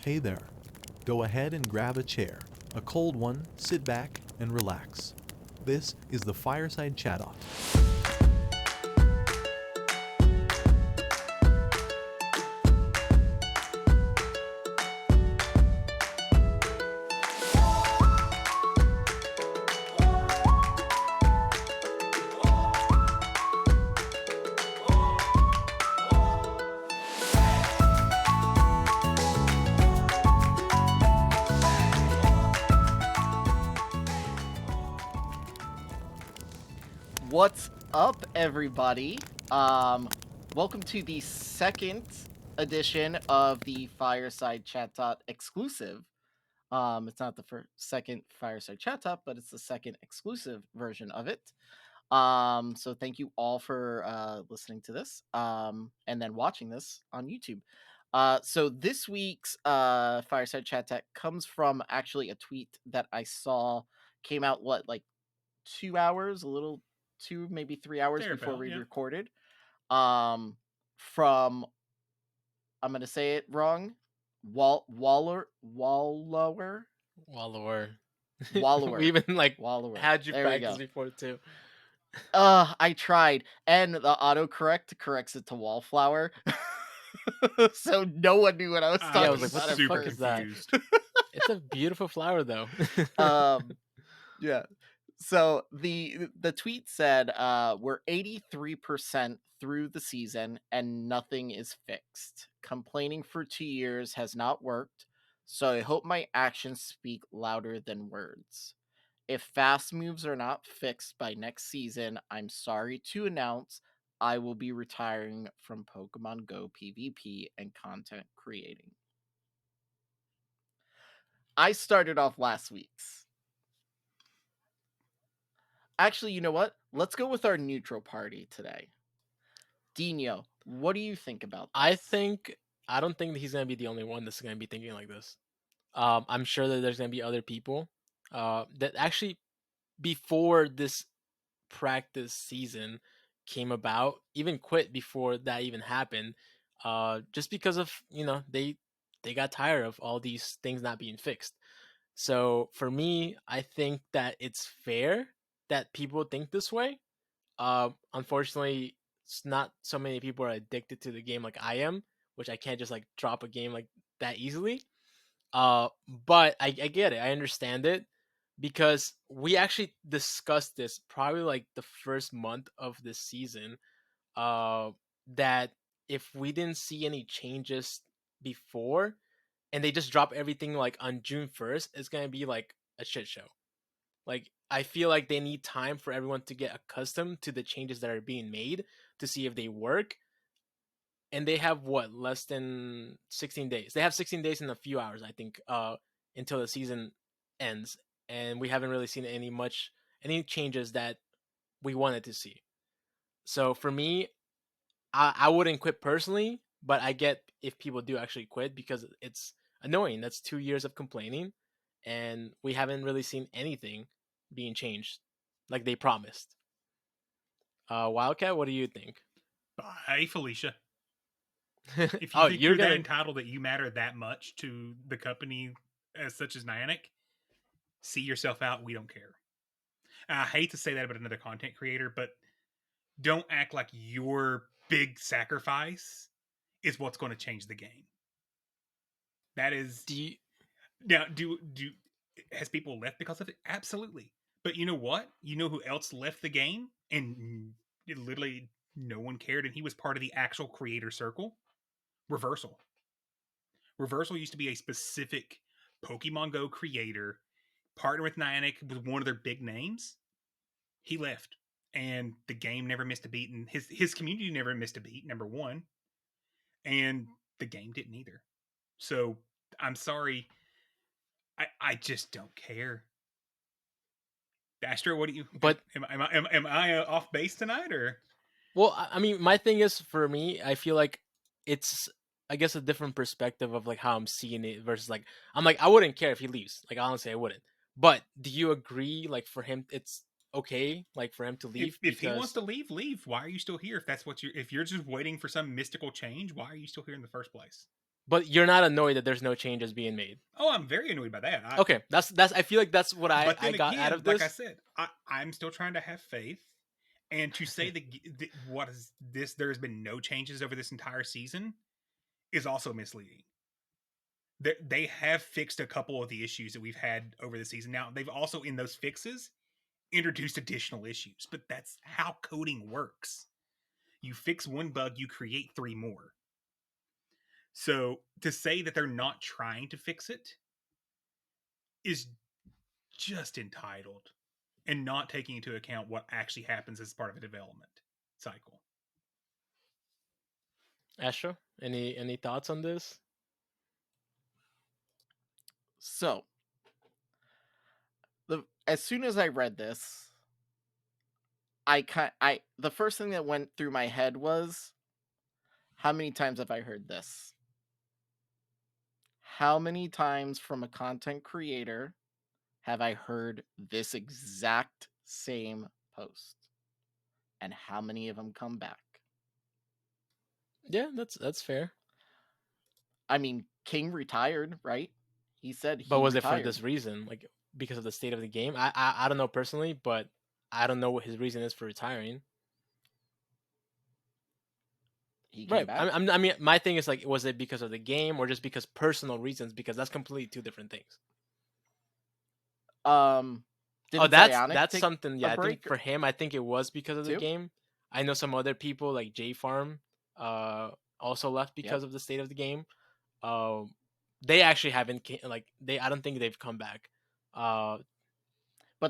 Hey there. Go ahead and grab a chair. A cold one, sit back, and relax. This is the Fireside Chat-Off. What's up, everybody? Welcome to the second edition of the Fireside Chat Talk exclusive. It's not the second Fireside Chat Talk, but it's the second exclusive version of it. So thank you all for listening to this, and then watching this on YouTube. So this week's Fireside Chat Talk comes from actually a tweet that I saw came out like 2 hours, a little maybe 3 hours before we recorded. From I'm gonna say it wrong. Wallower. Wallower. We even Wallower. had you there practice before too. I tried, and the autocorrect corrects it to wallflower. So no one knew what I was talking Yeah, I about. was like, what the fuck is that? It's a beautiful flower though. Yeah. So the tweet said, we're 83% through the season and nothing is fixed. Complaining for 2 years has not worked, so I hope my actions speak louder than words. If fast moves are not fixed by next season, I'm sorry to announce I will be retiring from Pokemon Go PvP and content creating. I started off last week's. Actually, you know what? Let's go with our neutral party today. Dinho, what do you think about this? I don't think that he's gonna be the only one that's gonna be thinking like this. I'm sure that there's gonna be other people that actually before this practice season came about, even quit before that even happened, just because of they got tired of all these things not being fixed. So for me, I think that it's fair that people think this way. Unfortunately, it's not so many people are addicted to the game like I am, which I can't just like drop a game like that easily. But I get it. I understand it because we actually discussed this probably like the first month of this season. That if we didn't see any changes before, and they just drop everything like on June 1st, it's gonna be like a shit show. Like I feel like they need time for everyone to get accustomed to the changes that are being made to see if they work. And they have what, less than 16 days. They have 16 days and a few hours, I think, until the season ends, and we haven't really seen any changes that we wanted to see. So for me, I wouldn't quit personally, but I get if people do actually quit because it's annoying. That's 2 years of complaining, and we haven't really seen anything being changed like they promised. Wildcat, what do you think? Hey, Felicia. If you Oh, think you're that entitled that you matter that much to the company as such as Niantic, see yourself out. We don't care. I hate to say that about another content creator, but don't act like your big sacrifice is what's going to change the game. That is. Now, do has people left because of it? Absolutely. But you know what? You know who else left the game and literally no one cared, and he was part of the actual creator circle? Reversal. Reversal used to be a specific Pokemon Go creator, partner with Niantic with one of their big names. He left, and the game never missed a beat, and his community never missed a beat. Number one, and the game didn't either. So I'm sorry, I just don't care. Astro, what do you? But am I off base tonight or? Well, I mean, my thing is for me, I feel like it's, I guess, a different perspective of like how I'm seeing it versus like I'm like I wouldn't care if he leaves. Like honestly, I wouldn't. But do you agree? Like for him, it's okay, like for him to leave If he wants to leave, leave. Why are you still here? If that's what if you're just waiting for some mystical change, why are you still here in the first place? But you're not annoyed that there's no changes being made. Oh, I'm very annoyed by that. Okay, that's. I feel like that's what But I then got again, out of like this. I said, I'm still trying to have faith. And to say that what is this? There has been no changes over this entire season is also misleading. They have fixed a couple of the issues that we've had over the season. Now they've also in those fixes introduced additional issues, but that's how coding works. You fix one bug, you create 3 more. So to say that they're not trying to fix it is just entitled and not taking into account what actually happens as part of a development cycle. Astro, any thoughts on this? So, as soon as I read this, the first thing that went through my head was, how many times have I heard this? How many times from a content creator have I heard this exact same post? And how many of them come back? Yeah, that's fair. I mean, King retired, right? He said he But was retired. it for this reason, like because of the state of the game? I don't know personally, but I don't know what his reason is for retiring. He came back. I mean, my thing is like, was it because of the game or just because personal reasons? Because that's completely 2 different things. Didn't that's Zionic take something. Yeah, a I think break for him, I think it was because of the too? game. I know some other people like J Farm, also left because of the state of the game. They actually haven't I don't think they've come back. But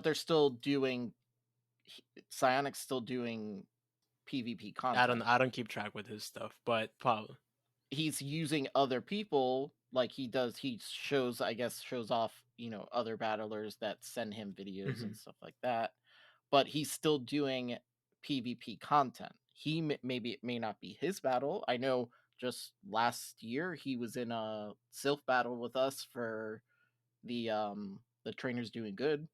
they're still doing. Psionic's still doing PvP content. I don't keep track with his stuff, but probably he's using other people like he does. He shows off, other battlers that send him videos and stuff like that. But he's still doing PvP content. Maybe it may not be his battle. I know just last year he was in a Sylph battle with us for the trainers doing good.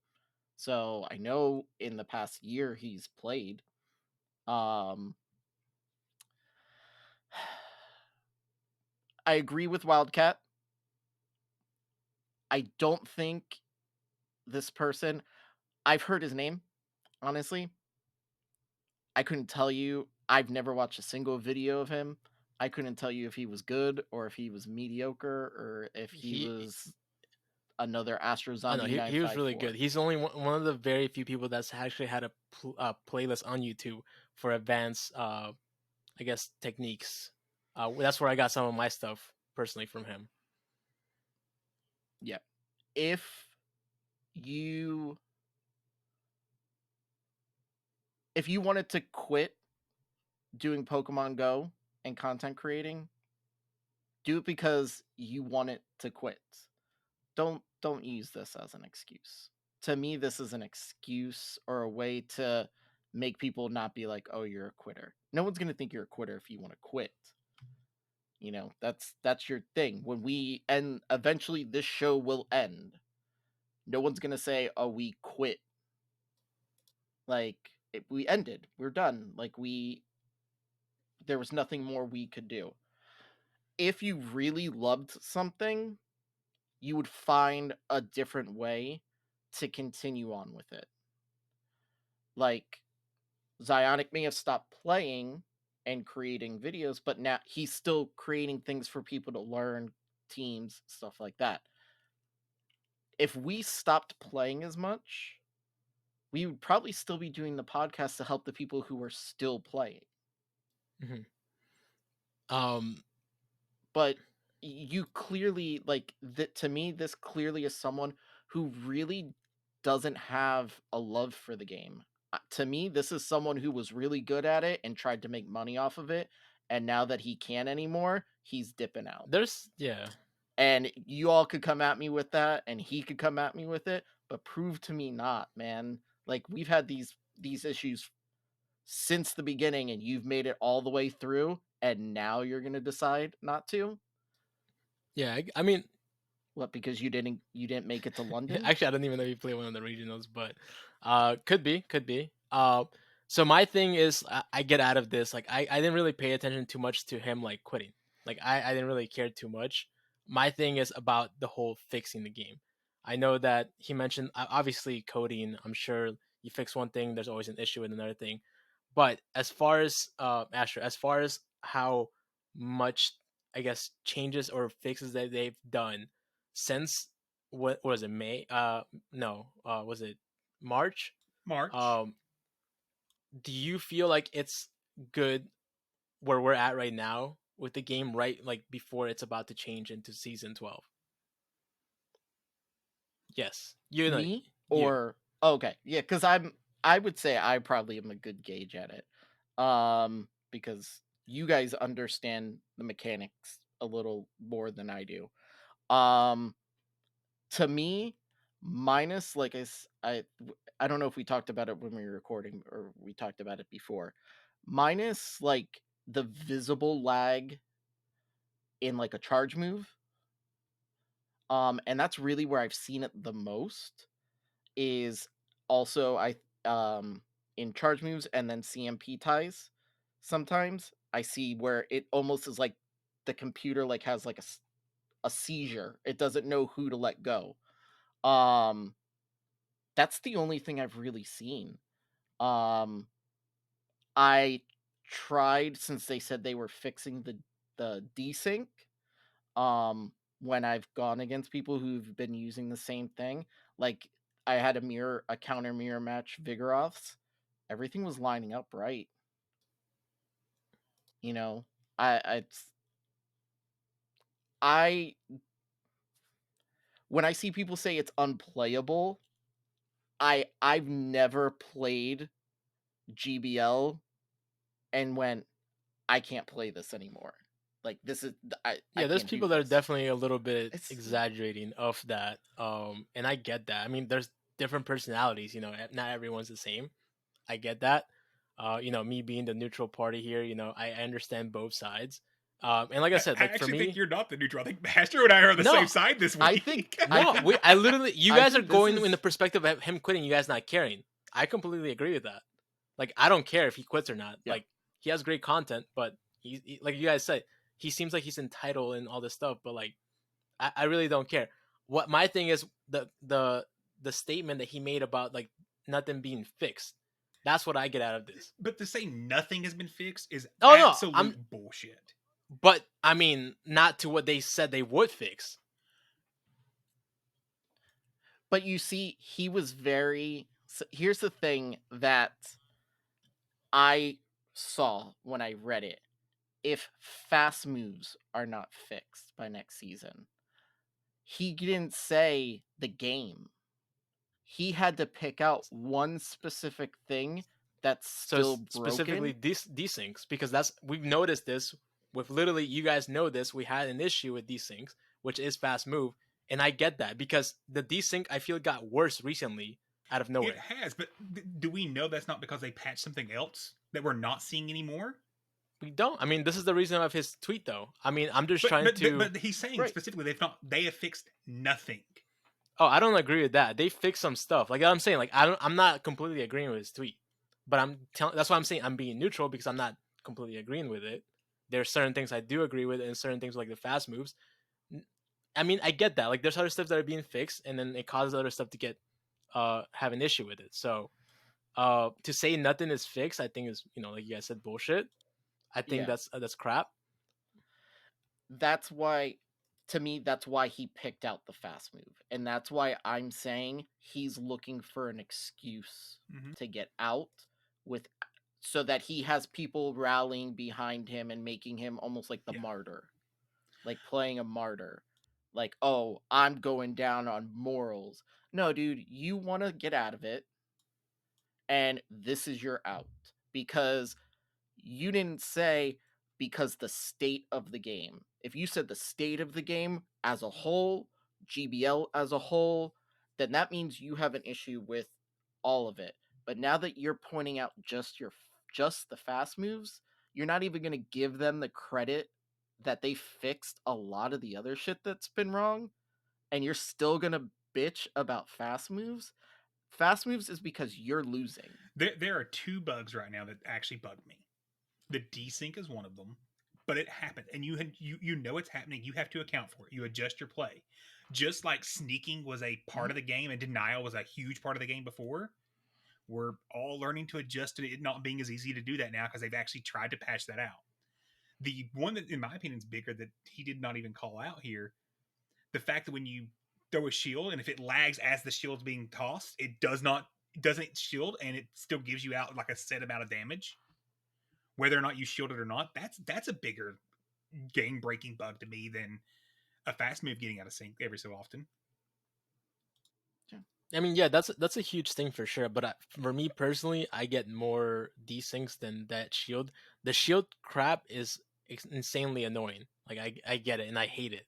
So I know in the past year he's played. I agree with Wildcat. I don't think this person, I've heard his name, honestly. I couldn't tell you. I've never watched a single video of him. I couldn't tell you if he was good or if he was mediocre or if he was another Astro Zombie. No, he was really good. He's only one of the very few people that's actually had a playlist on YouTube for advanced, I guess, techniques. That's where I got some of my stuff personally from him. Yeah. If you wanted to quit doing Pokemon Go and content creating, do it because you want it to quit. Don't use this as an excuse. To me, this is an excuse or a way to make people not be like, "Oh, you're a quitter." No one's gonna think you're a quitter if you want to quit. That's your thing. When we end, eventually this show will end. No one's gonna say, "Oh, we quit." Like we ended. We're done. Like there was nothing more we could do. If you really loved something, you would find a different way to continue on with it. Like Zionic may have stopped playing and creating videos, but now he's still creating things for people to learn, teams, stuff like that. If we stopped playing as much, we would probably still be doing the podcast to help the people who are still playing. But you clearly, like, to me, this clearly is someone who really doesn't have a love for the game. To me, this is someone who was really good at it and tried to make money off of it, and now that he can't anymore, he's dipping out. And you all could come at me with that, and he could come at me with it, but prove to me not, man. Like, we've had these issues since the beginning, and you've made it all the way through, and now you're gonna decide not to? Yeah, I mean, what, because you didn't make it to London? Actually, I don't even know if you play one of the regionals, but could be. So my thing is, I get out of this. Like, I didn't really pay attention too much to him like quitting. Like I didn't really care too much. My thing is about the whole fixing the game. I know that he mentioned obviously coding. I'm sure you fix one thing, there's always an issue with another thing. But as far as Astro, as far as how much I guess changes or fixes that they've done since what was it May? No, was it March? March. Um, do you feel like it's good where we're at right now with the game, right? Like before it's about to change into season 12. Yes, you know Me you. or okay, yeah, because I would say I probably am a good gauge at it, because you guys understand the mechanics a little more than I do. Um, to me, minus like I don't know if we talked about it when we were recording or we talked about it before. Minus like the visible lag in like a charge move, and that's really where I've seen it the most. Is also in charge moves and then CMP ties. Sometimes I see where it almost is like the computer like has like a seizure. It doesn't know who to let go. Um, that's the only thing I've really seen. Um, I tried since they said they were fixing the desync. When I've gone against people who've been using the same thing, like I had a counter mirror match Vigoroths, everything was lining up right. You know, I I when I see people say it's unplayable, I've never played GBL and went, I can't play this anymore. Like this is I Yeah, there's can't do people that are this. definitely a little bit It's exaggerating of that. And I get that. I mean, there's different personalities. Not everyone's the same. I get that. Me being the neutral party here, I understand both sides. And like I said, I like for actually think me, you're not the neutral. I think Master and I are on the same no, side this I week. think no, I literally, you I guys are think this going in is the perspective of him quitting, you guys not caring. I completely agree with that. Like, I don't care if he quits or not. yeah. Like, he has great content, but like you guys said, he seems like he's entitled and all this stuff. But like, I really don't care. What my thing is the statement that he made about like nothing being fixed. That's what I get out of this. But to say nothing has been fixed is Oh no, absolute bullshit. but I mean, not to what they said they would fix. But you see, he was very. So here's the thing that I saw when I read it. If fast moves are not fixed by next season, he didn't say the game. He had to pick out one specific thing that's So still specifically broken. desyncs, because we've noticed this with literally, you guys know this. We had an issue with desyncs, which is fast move, and I get that because the desync I feel got worse recently out of It nowhere. has, but do we know that's not because they patched something else that we're not seeing anymore? We don't. I mean, this is the reason of his tweet, though. I mean, I'm just trying But to. but he's saying Right. specifically they have fixed nothing. Oh, I don't agree with that. They fixed some stuff. Like I'm saying, like I'm not completely agreeing with his tweet, but I'm telling. That's why I'm saying I'm being neutral because I'm not completely agreeing with it. There are certain things I do agree with, and certain things like the fast moves. I mean, I get that. Like, there's other stuff that are being fixed, and then it causes other stuff to get have an issue with it. So, to say nothing is fixed, I think is like you guys said, bullshit. I think Yeah. that's crap. That's why, to me, that's why he picked out the fast move. And that's why I'm saying he's looking for an excuse Mm-hmm. to get out with so that he has people rallying behind him and making him almost like the martyr. Like playing a martyr. Like, oh, I'm going down on morals. No, dude, you want to get out of it, and this is your out. Because you didn't say because the state of the game. If you said the state of the game as a whole, GBL as a whole, then that means you have an issue with all of it. But now that you're pointing out just the fast moves, you're not even going to give them the credit that they fixed a lot of the other shit that's been wrong, and you're still going to bitch about fast moves. Fast moves is because you're losing. There are two bugs right now that actually bug me. The desync is one of them, but it happened, and you know it's happening. You have to account for it. You adjust your play, just like sneaking was a part of the game and denial was a huge part of the game before. We're all learning to adjust to it not being as easy to do that now because they've actually tried to patch that out. The one that, in my opinion, is bigger that he did not even call out here, the fact that when you throw a shield and if it lags as the shield's being tossed, it doesn't shield and it still gives you out like a set amount of damage, whether or not you shield it or not. That's a bigger game breaking bug to me than a fast move getting out of sync every so often. I mean, yeah, that's a huge thing for sure. But for me personally, I get more desyncs than that shield. The shield crap is insanely annoying. Like I get it and I hate it.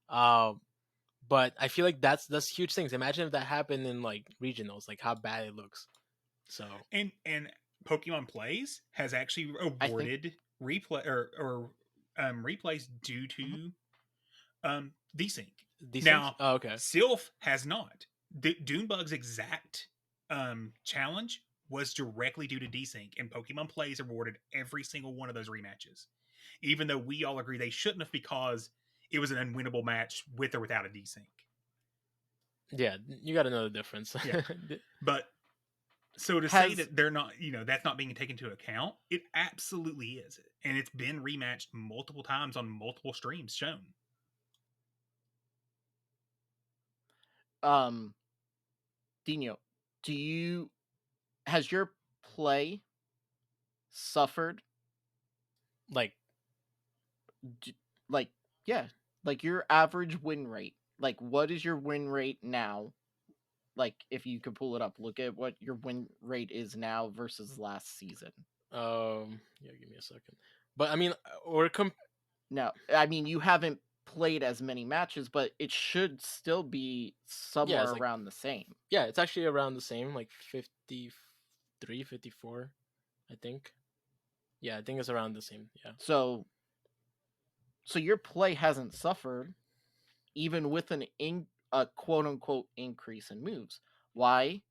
But I feel like that's huge things. Imagine if that happened in like regionals, like how bad it looks. So and Pokemon Plays has actually awarded replay or replays due to desync. desyncs. Now, Oh, okay. Sylph has not. Doonbug's exact challenge was directly due to desync, and Pokemon Plays awarded every single one of those rematches, even though we all agree they shouldn't have because it was an unwinnable match with or without a desync. Yeah, you got to know the difference. Yeah. But so to say that they're not, that's not being taken into account, it absolutely is, and it's been rematched multiple times on multiple streams shown. Dinho, has your play suffered? Like your average win rate. Like, what is your win rate now? Like, if you could pull it up, look at what your win rate is now versus last season. Yeah, give me a second. But I mean, no, I mean you haven't played as many matches, but it should still be somewhere around the same. Yeah, it's actually around the same, like 53, 54, I think. Yeah, I think it's around the same. Yeah. So your play hasn't suffered, even with a quote unquote increase in moves. Why?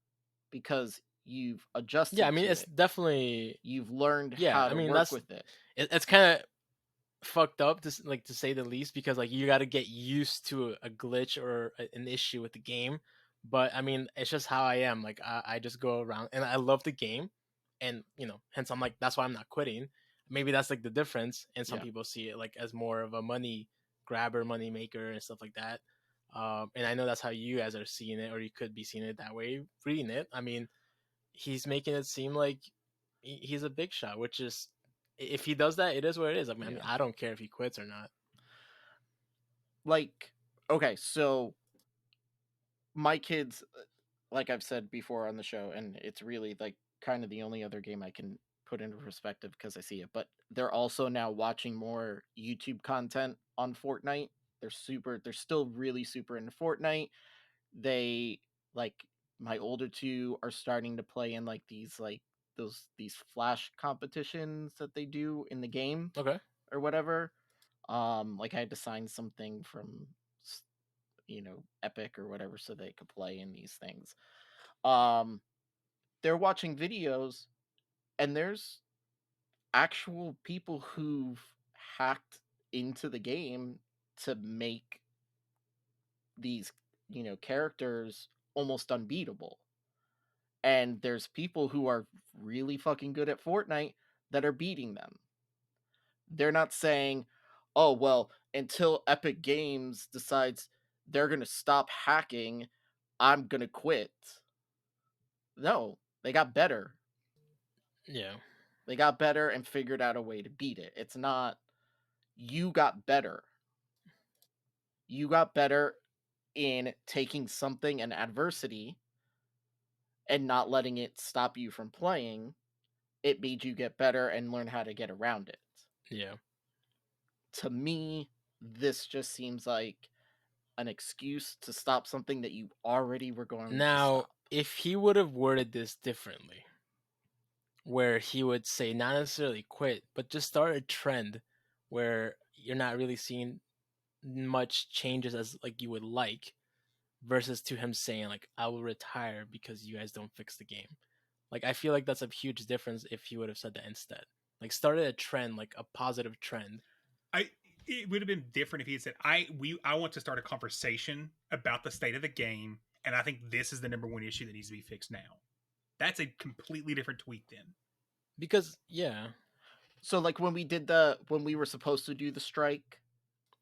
Because you've adjusted. Yeah, I mean it's definitely you've learned how to work with it. It's kind of fucked up to say the least, because like you got to get used to a glitch or an issue with the game. But I mean, it's just how I am. Like I just go around and I love the game, and hence I'm like, that's why I'm not quitting. Maybe that's like the difference, and some people see it like as more of a money grabber, money maker, and stuff like that. And I know that's how you guys are seeing it, or you could be seeing it that way, reading it. I mean, he's making it seem like he's a big shot, which is, if he does that, it is what it is. I mean, I don't care if he quits or not. Like, okay, so my kids, like I've said before on the show, and it's really like kind of the only other game I can put into perspective because I see it, but they're also now watching more YouTube content on Fortnite. They're still really super into Fortnite. They, like, my older two are starting to play in like these flash competitions that they do in the game. Okay. Or whatever. Like I had to sign something from Epic or whatever so they could play in these things. They're watching videos, and there's actual people who've hacked into the game to make these characters almost unbeatable. And there's people who are really fucking good at Fortnite that are beating them. They're not saying, oh, well, until Epic Games decides they're going to stop hacking, I'm going to quit. No, they got better. Yeah. They got better and figured out a way to beat it. It's not, you got better. You got better in taking something, an adversity, and not letting it stop you from playing. It made you get better and learn how to get around it. Yeah. To me, this just seems like an excuse to stop something that you already were going to stop. Now, if he would have worded this differently, where he would say not necessarily quit, but just start a trend where you're not really seeing much changes as like you would like, versus to him saying like, I will retire because you guys don't fix the game. Like, I feel like that's a huge difference if he would have said that instead. Like, started a trend, like a positive trend. It would have been different if he had said, I want to start a conversation about the state of the game, and I think this is the number one issue that needs to be fixed now. That's a completely different tweet then. Because yeah, So like when we were supposed to do the strike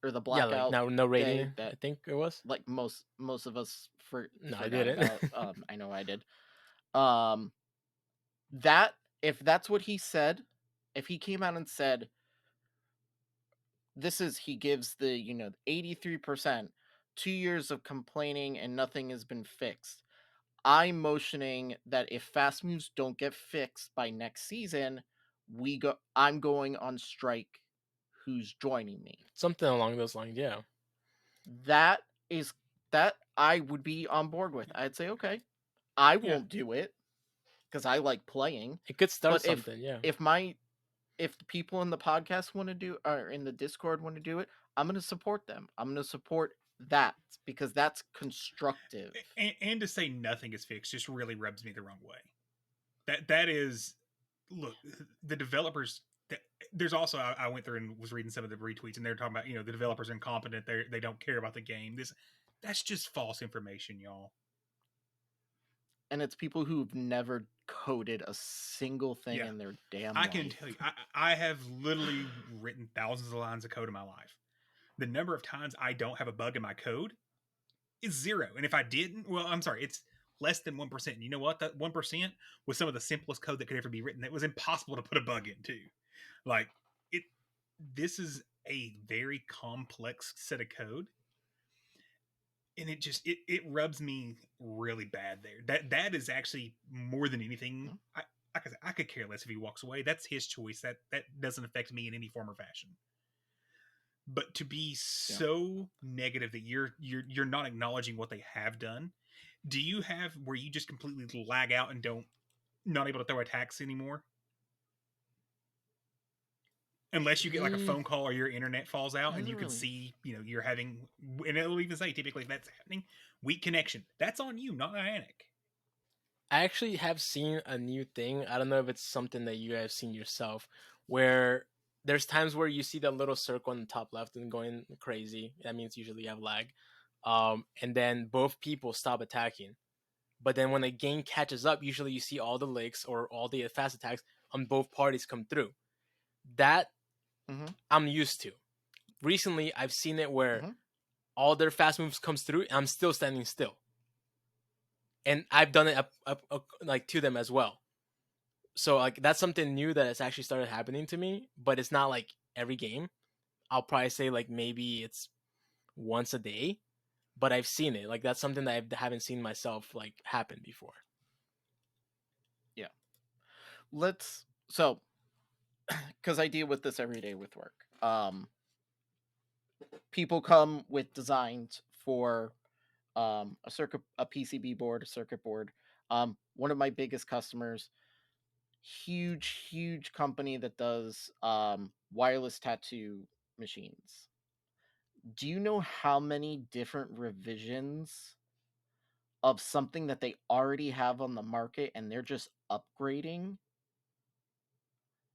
or the yeah, like blackout no day, rating. I that think it was. like most of us No, I forgot didn't. about. I know I did. That if that's what he said, if he came out and said he gives the 83%, 2 years of complaining and nothing has been fixed. I'm motioning that if fast moves don't get fixed by next season, I'm going on strike. Who's joining me? Something along those lines. Yeah. That is that I would be on board with. I'd say, okay, I won't do it because I like playing. It could start But something. Yeah. if the people in the podcast want to do or in the Discord want to do it, I'm going to support them. I'm going to support that because that's constructive. And to say nothing is fixed just really rubs me the wrong way. That is, look, the developers. There's also I went through and was reading some of the retweets, and they're talking about the developers are incompetent. They don't care about the game. That's just false information, y'all. And it's people who've never coded a single thing in their damn life. I can tell you, I have literally written thousands of lines of code in my life. The number of times I don't have a bug in my code is 0. And if I didn't, well, I'm sorry, it's less than 1%. And you know what? That 1% was some of the simplest code that could ever be written. That was impossible to put a bug in too. Like this is a very complex set of code. And it rubs me really bad there. That is actually more than anything. I could care less if he walks away. That's his choice. That doesn't affect me in any form or fashion. But to be so negative that you're not acknowledging what they have done. Do you have where you just completely lag out and not able to throw attacks anymore? Unless you get like a phone call or your internet falls out and you can see, you're having, and it'll even say typically if that's happening, weak connection. That's on you, not Niantic. I actually have seen a new thing. I don't know if it's something that you have seen yourself, where there's times where you see that little circle on the top left and going crazy. That means usually you have lag. And then both people stop attacking. But then when the game catches up, usually you see all the licks or all the fast attacks on both parties come through. That I'm used to. Recently, I've seen it where all their fast moves comes through and I'm still standing still. And I've done it like to them as well. So like that's something new that has actually started happening to me, but it's not like every game. I'll probably say like maybe it's once a day, but I've seen it. Like that's something that I haven't seen myself like happen before. Yeah. Because I deal with this every day with work. People come with designs for a PCB board, a circuit board. One of my biggest customers, huge company that does wireless tattoo machines. Do you know how many different revisions of something that they already have on the market and they're just upgrading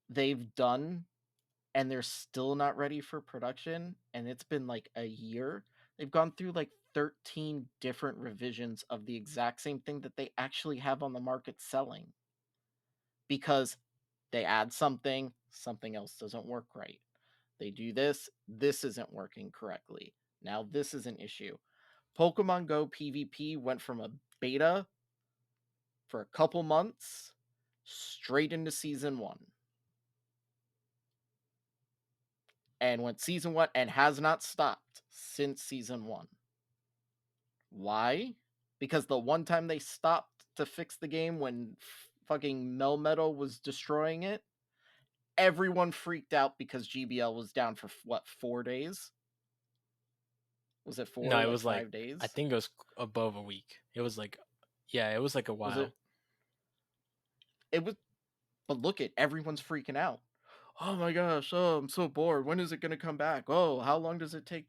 they've done and they're still not ready for production, and it's been like a year? They've gone through like 13 different revisions of the exact same thing that they actually have on the market selling, because they add something else doesn't work right. They do this isn't working correctly. Now this is an issue. Pokemon Go PvP went from a beta for a couple months straight into season 1. And went season 1 and has not stopped since season 1. Why? Because the one time they stopped to fix the game when fucking Melmetal was destroying it, everyone freaked out because GBL was down for 4 days? Was it 4? No, it was 5 like days? I think it was above a week. It was like, yeah, it was like a while. It was, but look at everyone's freaking out. Oh my gosh! Oh, I'm so bored. When is it gonna come back? Oh, how long does it take?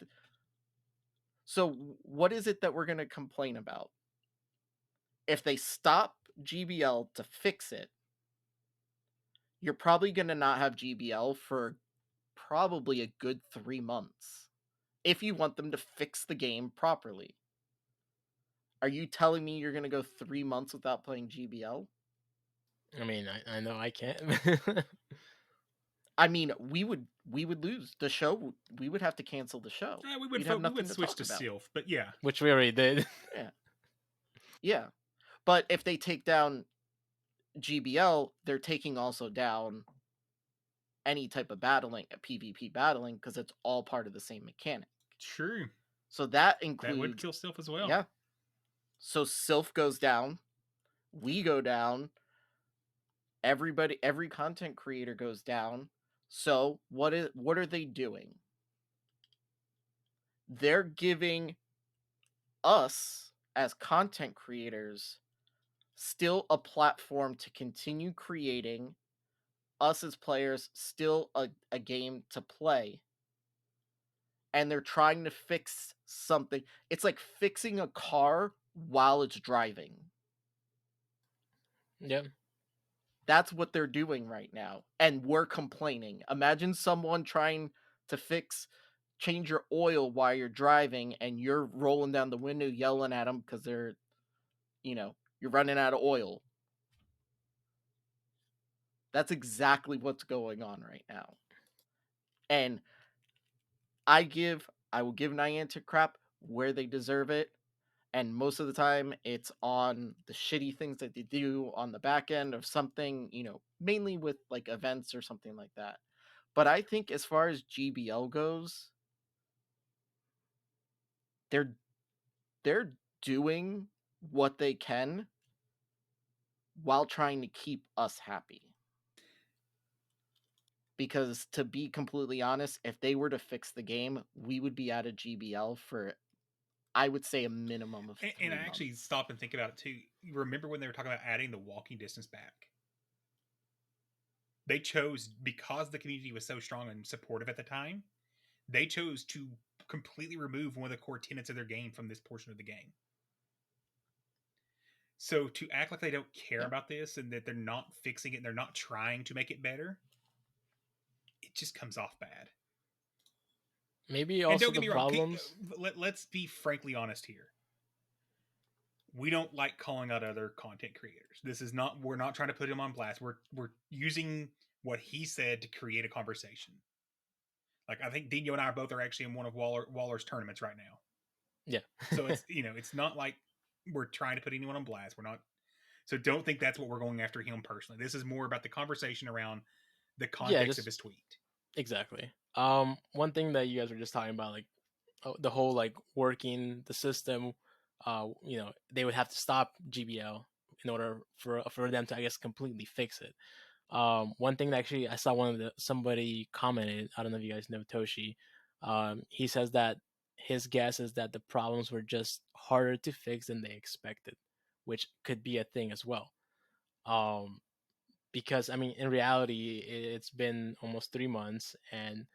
So, what is it that we're gonna complain about? If they stop GBL to fix it, you're probably gonna not have GBL for probably a good 3 months if you want them to fix the game properly. Are you telling me you're going to go 3 months without playing GBL? I mean, I know I can't. I mean, we would lose the show. We would have to cancel the show. We'd have we nothing would to switch talk to about. Sylph, but yeah. Which we already did. Yeah. But if they take down GBL, they're taking also down any type of battling, PvP battling, because it's all part of the same mechanic. True. So that includes... That would kill Sylph as well. Yeah. So Sylph goes down, we go down, everybody, every content creator goes down. So what are they doing? They're giving us as content creators still a platform to continue creating, us as players still a game to play. And they're trying to fix something. It's like fixing a car while it's driving. Yep. That's what they're doing right now. And we're complaining. Imagine someone trying to change your oil while you're driving, and you're rolling down the window yelling at them because they're, you're running out of oil. That's exactly what's going on right now. And I will give Niantic crap where they deserve it. And most of the time, it's on the shitty things that they do on the back end of something, mainly with like events or something like that. But I think as far as GBL goes, they're doing what they can while trying to keep us happy. Because to be completely honest, if they were to fix the game, we would be out of GBL for, I would say, a minimum of 3 And I months. actually stop and think about it too. You remember when they were talking about adding the walking distance back? They chose, because the community was so strong and supportive at the time, they chose to completely remove one of the core tenets of their game from this portion of the game. So to act like they don't care about this and that they're not fixing it and they're not trying to make it better, it just comes off bad. Maybe And also don't get the me wrong, problems. let's be frankly honest here. We don't like calling out other content creators. This is not, we're not trying to put him on blast. We're using what he said to create a conversation. Like, I think Dinho and I both are actually in one of Waller's tournaments right now. Yeah. So it's, it's not like we're trying to put anyone on blast. We're not. So don't think that's what we're going after him personally. This is more about the conversation around the context of his tweet. Exactly. One thing that you guys were just talking about, like the whole like working the system, they would have to stop GBL in order for them to, I guess, completely fix it. One thing that actually I saw somebody commented, I don't know if you guys know Toshi. He says that his guess is that the problems were just harder to fix than they expected, which could be a thing as well. Because I mean, in reality, it's been almost 3 months, and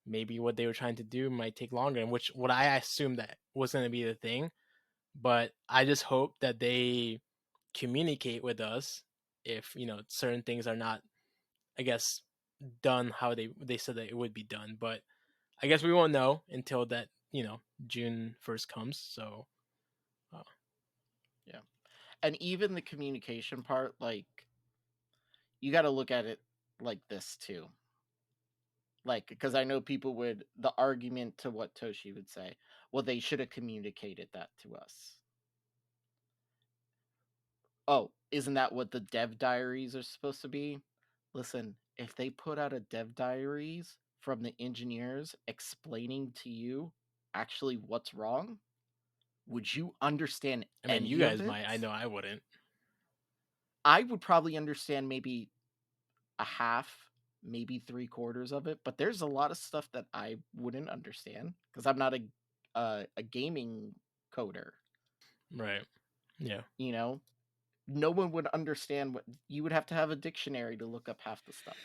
maybe what they were trying to do might take longer, and which what I assumed that was going to be the thing. But I just hope that they communicate with us if certain things are not, I guess, done how they said that it would be done. But I guess we won't know until that June 1st comes. So yeah, and even the communication part, like, you got to look at it like this too. Like, because I know people would, the argument to what Toshi would say, well, they should have communicated that to us. Oh, isn't that what the dev diaries are supposed to be? Listen, if they put out a dev diaries from the engineers explaining to you actually what's wrong, would you understand I mean, any you guys of it? might. I know I wouldn't. I would probably understand maybe a half, maybe 3/4 of it, but there's a lot of stuff that I wouldn't understand because I'm not a gaming coder. Right. Yeah. No one would understand what you would have to have a dictionary to look up half the stuff.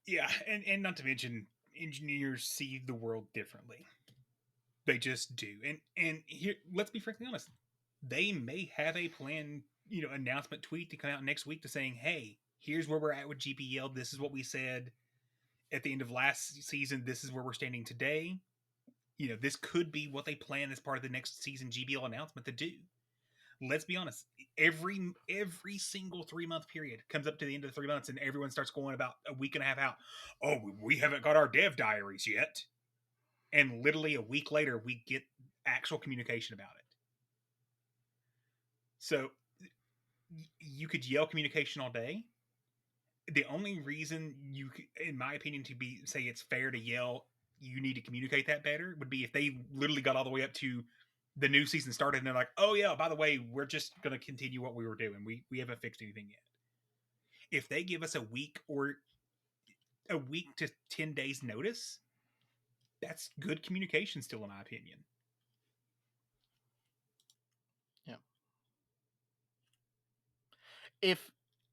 Yeah, and not to mention, engineers see the world differently. They just do. And here, let's be frankly honest. They may have a planned, announcement tweet to come out next week to saying, "Hey, here's where we're at with GPL. This is what we said. at the end of last season, this is where we're standing today. This could be what they plan as part of the next season GBL announcement to do. Let's be honest. Every single 3-month period comes up to the end of the 3 months, and everyone starts going about a week and a half out. Oh, we haven't got our dev diaries yet, and literally a week later, we get actual communication about it. So you could yell communication all day. The only reason you, in my opinion, say it's fair to yell, you need to communicate that better, would be if they literally got all the way up to the new season started and they're like, oh yeah, by the way, we're just going to continue what we were doing. We haven't fixed anything yet. If they give us a week to 10 days notice, that's good communication still, in my opinion. Yeah.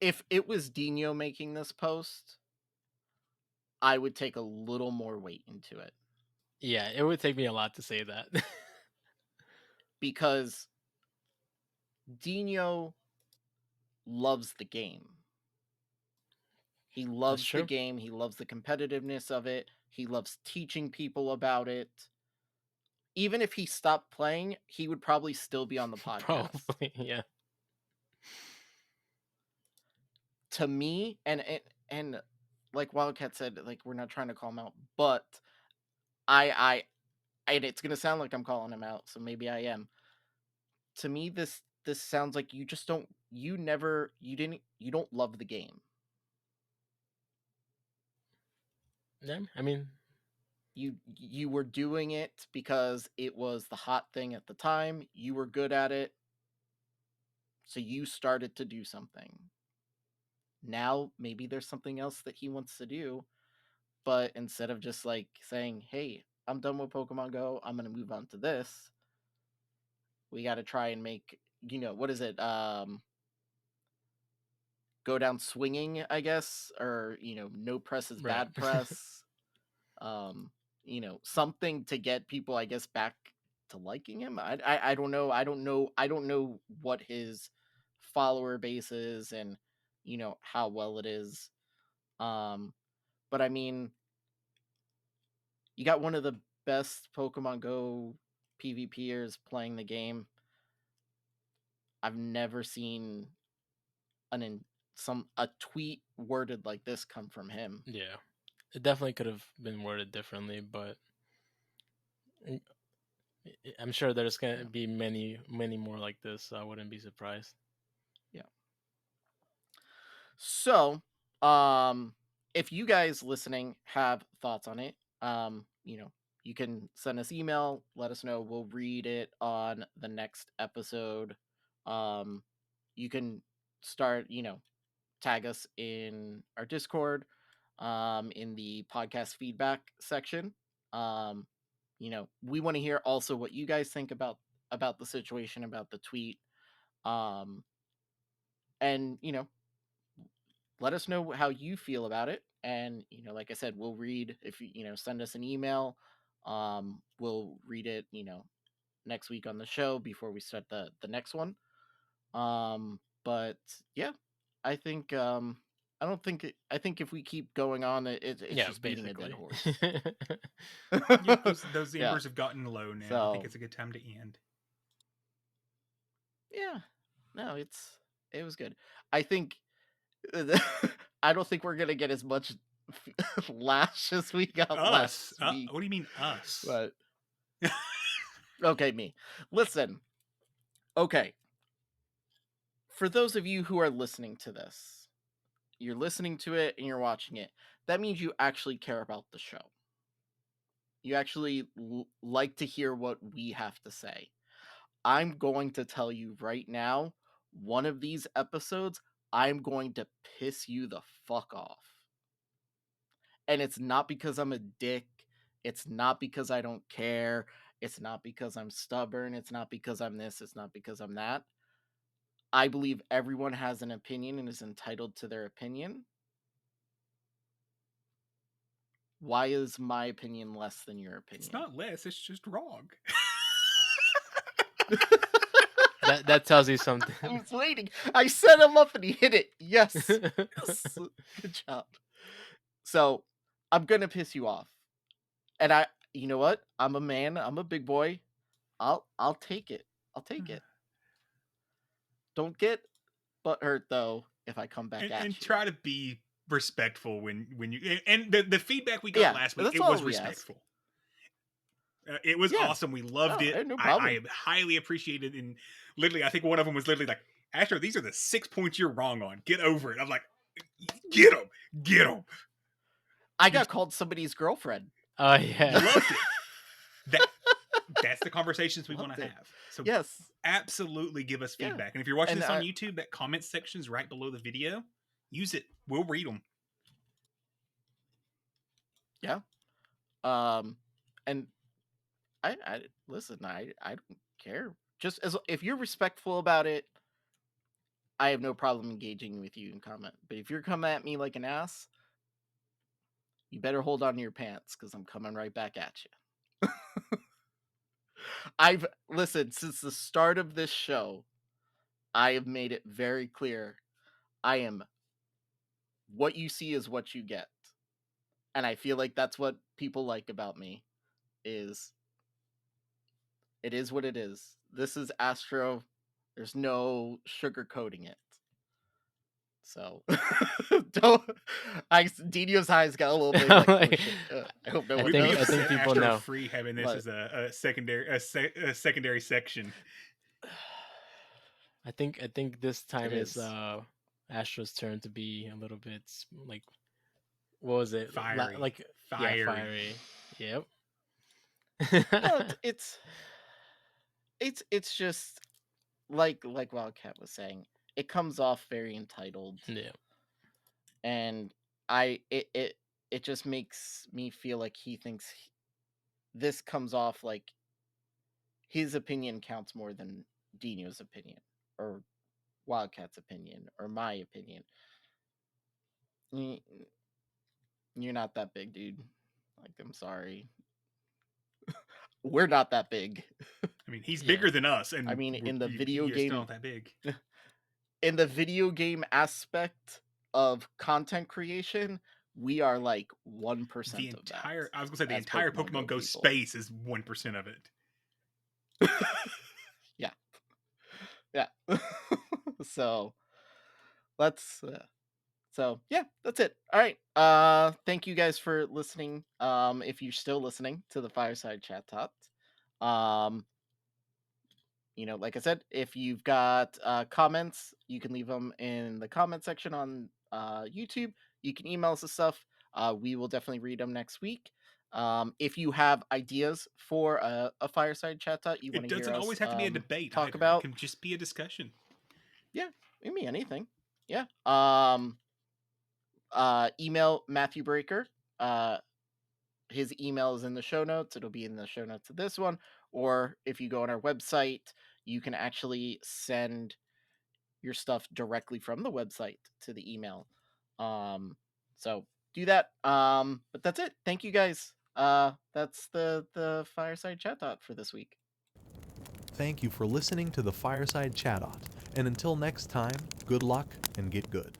If it was Dinho making this post, I would take a little more weight into it. Yeah, it would take me a lot to say that. Because Dinho loves the game. He loves the game. He loves the competitiveness of it. He loves teaching people about it. Even if he stopped playing, he would probably still be on the podcast. Probably, yeah. To me, and like Wildcat said, like, we're not trying to call him out, but I and it's gonna sound like I'm calling him out, so maybe I am. To me, this sounds like you just don't you don't love the game. Yeah, I mean, you were doing it because it was the hot thing at the time. You were good at it, so you started to do something. Now maybe there's something else that he wants to do, but instead of just like saying, hey, I'm done with Pokemon Go, I'm gonna move on to this, we got to try and make, what is it, go down swinging, I guess, or no press is bad press. Something to get people, I guess, back to liking him. I don't know. I don't know what his follower base is and how well it is. But I mean, you got one of the best Pokemon Go PvPers playing the game. I've never seen a tweet worded like this come from him. Yeah, it definitely could have been worded differently, but I'm sure there's gonna be many more like this, so I wouldn't be surprised. Yeah. So, if you guys listening have thoughts on it, you can send us email, let us know. We'll read it on the next episode. You can start, tag us in our Discord, in the podcast feedback section. We want to hear also what you guys think about the situation, about the tweet. And let us know how you feel about it. And like I said, we'll read, if you send us an email, we'll read it next week on the show before we start the next one. But yeah, I think I think if we keep going on, it's just beating a dead horse. Those embers have gotten low now. So, I think it's a good time to end. Yeah, no, it was good. I think I don't think we're gonna get as much lash as we got last week. What do you mean us? But okay, me. Listen. Okay. For those of you who are listening to this, you're listening to it and you're watching it. That means you actually care about the show. You actually like to hear what we have to say. I'm going to tell you right now, one of these episodes, I'm going to piss you the fuck off. And it's not because I'm a dick. It's not because I don't care. It's not because I'm stubborn. It's not because I'm this. It's not because I'm that. I believe everyone has an opinion and is entitled to their opinion. Why is my opinion less than your opinion? It's not less. It's just wrong. that tells you something. I was waiting. I set him up and he hit it. Yes. Good job. So, I'm gonna piss you off, and you know what? I'm a man. I'm a big boy. I'll take it. I'll take it. Don't get butthurt though if I come back at and you. try to be respectful when you and the feedback we got Yeah, last week, that's it all was we ask. respectful. It was Yeah. awesome. We loved Oh, it. no I problem. highly appreciated. And literally, I think one of them was literally like, Astro, these are the 6 points you're wrong on. Get over it. I'm like, get them. Get them. I got called somebody's girlfriend. Oh yeah. Loved it. That's the conversations we want Loved to it. have. So Yes. absolutely give us Yeah. feedback. And if you're watching And this on YouTube, that comment section's right below the video. Use it. We'll read them. Yeah. And I listen, I don't care. Just as if you're respectful about it, I have no problem engaging with you in comment. But if you're coming at me like an ass, you better hold on to your pants because I'm coming right back at you. I've listened since the start of this show. I have made it very clear. I am what you see is what you get. And I feel like that's what people like about me is it is what it is. This is Astro. There's no sugarcoating it. So don't. Dinho's eyes got a little big. Like, oh, shit. I hope no one knows. I think people Astro know. Free having this But- as a secondary section. I think this time It is is. Astro's turn to be a little bit like, what was it? Fiery. Like Fiery. Yeah, fiery. Yep. No, it's just like Wildcat was saying. It comes off very entitled. Yeah. And it just makes me feel like he thinks this comes off like his opinion counts more than Dinho's opinion or Wildcat's opinion or my opinion. You're not that big, dude. Like, I'm sorry. We're not that big. I mean, he's Yeah. bigger than us, and I mean, in the you're video still game- not that big. In the video game aspect of content creation, we are like 1% The of entire, that. I was gonna say, the as entire Pokemon Pokemon Go Go people. space is 1% of it. Yeah. So let's so yeah, that's it. All right. Thank you guys for listening. If you're still listening to the Fireside Chat Talk. Like I said, if you've got comments, you can leave them in the comment section on YouTube. You can email us the stuff. We will definitely read them next week. If you have ideas for a Fireside Chat Talk, you want It to hear doesn't us always have to be a debate. talk either. about. It can just be a discussion. It mean anything. Yeah. Email matthewbraeker. His email is in the show notes. It'll be in the show notes of this one. Or if you go on our website, you can actually send your stuff directly from the website to the email. So do that. But that's it. Thank you guys. That's the Fireside Chat Dot for this week. Thank you for listening to the Fireside Chatot, and until next time, good luck and get good.